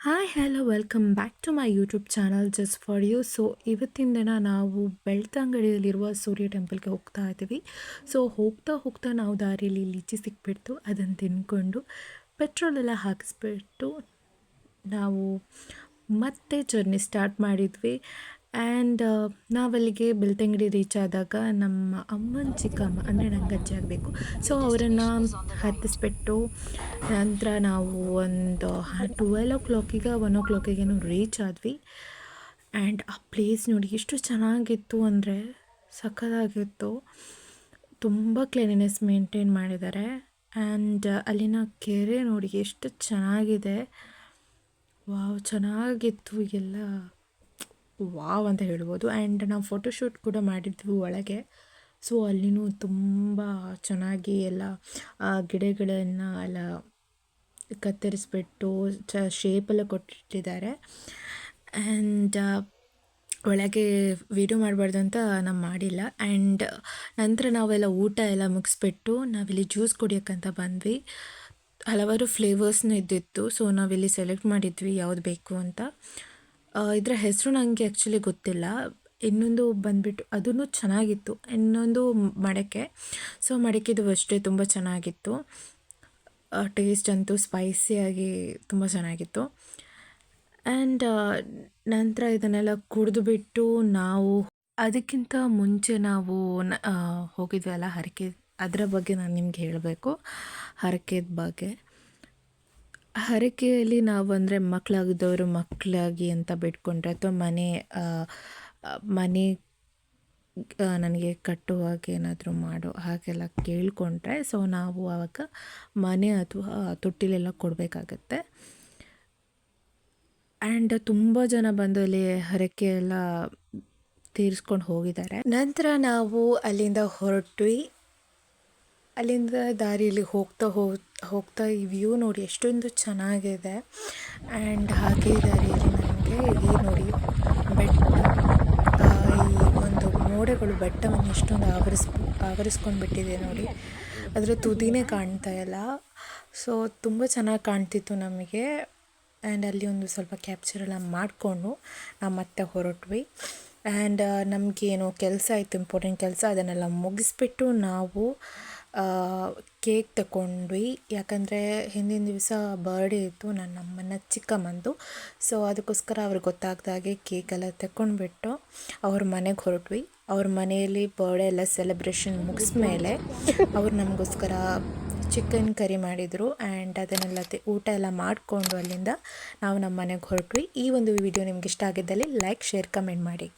Hi hello welcome back to my YouTube channel just for you. So ಇವತ್ತಿನ ದಿನ ನಾವು ಬೆಳ್ತಂಗಡಿಯಲ್ಲಿರುವ ಸೂರ್ಯ ಟೆಂಪಲ್ಗೆ ಹೋಗ್ತಾ ಇದ್ದೀವಿ. ಸೊ ಹೋಗ್ತಾ ಹೋಗ್ತಾ ನಾವು ದಾರಿಯಲ್ಲಿ ಲಿಚಿ ಸಿಕ್ಬಿಡ್ತು, ಅದನ್ನು ತಿನ್ಕೊಂಡು ಪೆಟ್ರೋಲೆಲ್ಲ ಹಾಕಿಸ್ಬಿಟ್ಟು ನಾವು ಮತ್ತೆ ಜರ್ನಿ ಸ್ಟಾರ್ಟ್ ಮಾಡಿದ್ವಿ. ಆ್ಯಂಡ್ ನಾವಲ್ಲಿಗೆ ಬೆಳ್ತಂಗಡಿ ರೀಚ್ ಆದಾಗ ನಮ್ಮ ಅಮ್ಮನ ಚಿಕ್ಕಮ್ಮ ಅಂದರೆ ನಂಗೆ ಅಜ್ಜಿ ಆಗಬೇಕು, ಸೊ ಅವರನ್ನು ಹತ್ತಿಸ್ಬಿಟ್ಟು ನಂತರ ನಾವು ಒಂದು 12 1 ರೀಚ್ ಆದ್ವಿ. ಆ್ಯಂಡ್ ಆ ಪ್ಲೇಸ್ ನೋಡಿ ಎಷ್ಟು ಚೆನ್ನಾಗಿತ್ತು ಅಂದರೆ ಸಖತ್ತಾಗಿತ್ತು. ತುಂಬ ಕ್ಲೀನಿನೆಸ್ ಮೇಂಟೈನ್ ಮಾಡಿದ್ದಾರೆ. ಆ್ಯಂಡ್ ಅಲ್ಲಿನ ಕೆರೆ ನೋಡಿ ಎಷ್ಟು ಚೆನ್ನಾಗಿದೆ. ವಾವ್, ಚೆನ್ನಾಗಿತ್ತು ಎಲ್ಲ. ವಾವ್ ಅಂತ ಹೇಳ್ಬೋದು. ಆ್ಯಂಡ್ ನಾವು ಫೋಟೋಶೂಟ್ ಕೂಡ ಮಾಡಿದ್ವಿ ಒಳಗೆ. ಸೊ ಅಲ್ಲಿನೂ ತುಂಬ ಚೆನ್ನಾಗಿ ಎಲ್ಲ ಗಿಡಗಳನ್ನು ಎಲ್ಲ ಕತ್ತರಿಸ್ಬಿಟ್ಟು ಶೇಪೆಲ್ಲ ಕೊಟ್ಟಿಟ್ಟಿದ್ದಾರೆ. ಆ್ಯಂಡ್ ಒಳಗೆ ವೀಡಿಯೋ ಮಾಡಬಾರ್ದು ಅಂತ ನಾವು ಮಾಡಿಲ್ಲ. ಆ್ಯಂಡ್ ನಂತರ ನಾವೆಲ್ಲ ಊಟ ಎಲ್ಲ ಮುಗಿಸ್ಬಿಟ್ಟು ನಾವಿಲ್ಲಿ ಜ್ಯೂಸ್ ಕುಡಿಯೋಕ್ಕಂತ ಬಂದ್ವಿ. ಹಲವಾರು ಫ್ಲೇವರ್ಸ್ನ ಇದ್ದಿತ್ತು. ಸೊ ನಾವಿಲ್ಲಿ ಸೆಲೆಕ್ಟ್ ಮಾಡಿದ್ವಿ ಯಾವುದು ಬೇಕು ಅಂತ. ಇದರ ಹೆಸರು ನನಗೆ ಆ್ಯಕ್ಚುಲಿ ಗೊತ್ತಿಲ್ಲ. ಇನ್ನೊಂದು ಬಂದುಬಿಟ್ಟು ಅದೂ ಚೆನ್ನಾಗಿತ್ತು, ಇನ್ನೊಂದು ಮಡಕೆ. ಸೊ ಮಡಕೆದು ಅಷ್ಟೇ ತುಂಬ ಚೆನ್ನಾಗಿತ್ತು. ಟೇಸ್ಟ್ ಅಂತೂ ಸ್ಪೈಸಿಯಾಗಿ ತುಂಬ ಚೆನ್ನಾಗಿತ್ತು. ಆ್ಯಂಡ್ ನಂತರ ಇದನ್ನೆಲ್ಲ ಕುಡಿದುಬಿಟ್ಟು ನಾವು ಅದಕ್ಕಿಂತ ಮುಂಚೆ ನಾವು ಹೋಗಿದ್ವಲ್ಲ ಹರಕೆ, ಅದರ ಬಗ್ಗೆ ನಾನು ನಿಮ್ಗೆ ಹೇಳಬೇಕು. ಹರಕೆದ ಬಗ್ಗೆ, ಹರಕೆಯಲ್ಲಿ ನಾವು ಅಂದರೆ ಮಕ್ಕಳಾಗಿದ್ದವರು ಮಕ್ಕಳಾಗಿ ಅಂತ ಬಿಟ್ಕೊಂಡ್ರೆ ಅಥವಾ ಮನೆ ನನಗೆ ಕಟ್ಟುವಾಗ ಏನಾದರೂ ಮಾಡೋ ಹಾಗೆಲ್ಲ ಕೇಳಿಕೊಂಡ್ರೆ, ಸೊ ನಾವು ಆವಾಗ ಮನೆ ಅಥವಾ ತೊಟ್ಟಿಲೆಲ್ಲ ಕೊಡಬೇಕಾಗತ್ತೆ. ಆ್ಯಂಡ್ ತುಂಬ ಜನ ಬಂದು ಅಲ್ಲಿ ಹರಕೆ ಎಲ್ಲ ತೀರಿಸ್ಕೊಂಡು ಹೋಗಿದ್ದಾರೆ. ನಂತರ ನಾವು ಅಲ್ಲಿಂದ ಹೊರಟ್ವಿ. ಅಲ್ಲಿಂದ ದಾರಿಯಲ್ಲಿ ಹೋಗ್ತಾ ಈ ವ್ಯೂ ನೋಡಿ ಎಷ್ಟೊಂದು ಚೆನ್ನಾಗಿದೆ. ಆ್ಯಂಡ್ ಹಾಗೆ ದಾರಿಯಲ್ಲಿ ನನಗೆ ಈ ನೋಡಿ ಬೆಟ್ಟ, ಈ ಒಂದು ಮೋಡಗಳು ಬೆಟ್ಟವನ್ನು ಎಷ್ಟೊಂದು ಆವರಿಸ್ಕೊಂಡು ಬಿಟ್ಟಿದೆ ನೋಡಿ. ಅದರ ತುದಿನೇ ಕಾಣ್ತಾ ಇಲ್ಲ. ಸೊ ತುಂಬ ಚೆನ್ನಾಗಿ ಕಾಣ್ತಿತ್ತು ನಮಗೆ. ಆ್ಯಂಡ್ ಅಲ್ಲಿ ಒಂದು ಸ್ವಲ್ಪ ಕ್ಯಾಪ್ಚರೆಲ್ಲ ಮಾಡಿಕೊಂಡು ನಾವು ಮತ್ತೆ ಹೊರಟ್ವಿ. ಆ್ಯಂಡ್ ನಮಗೇನು ಕೆಲಸ ಇತ್ತು, ಇಂಪಾರ್ಟೆಂಟ್ ಕೆಲಸ, ಅದನ್ನೆಲ್ಲ ಮುಗಿಸ್ಬಿಟ್ಟು ನಾವು ಕೇಕ್ ತಗೊಂಡ್ವಿ. ಯಾಕಂದರೆ ಹಿಂದಿನ ದಿವಸ ಬರ್ಡೇ ಇತ್ತು ನನ್ನ ಅಮ್ಮನ ಚಿಕ್ಕಮ್ಮಂದು. ಸೊ ಅದಕ್ಕೋಸ್ಕರ ಅವ್ರಿಗೆ ಗೊತ್ತಾಗ್ದಾಗೆ ಕೇಕೆಲ್ಲ ತಗೊಂಡ್ಬಿಟ್ಟು ಅವ್ರ ಮನೆಗೆ ಹೊರಟ್ವಿ. ಅವ್ರ ಮನೆಯಲ್ಲಿ ಬರ್ಡೇ ಎಲ್ಲ ಸೆಲೆಬ್ರೇಷನ್ ಮುಗಿಸ್ಮೇಲೆ ಅವ್ರು ನಮಗೋಸ್ಕರ ಚಿಕನ್ ಕರಿ ಮಾಡಿದರು. ಆ್ಯಂಡ್ ಅದನ್ನೆಲ್ಲ ಊಟ ಎಲ್ಲ ಮಾಡಿಕೊಂಡು ಅಲ್ಲಿಂದ ನಾವು ನಮ್ಮ ಮನೆಗೆ ಹೊರಟ್ವಿ. ಈ ಒಂದು ವಿಡಿಯೋ ನಿಮ್ಗೆ ಇಷ್ಟ ಆಗಿದ್ದಲ್ಲಿ ಲೈಕ್, ಶೇರ್, ಕಮೆಂಟ್ ಮಾಡಿ.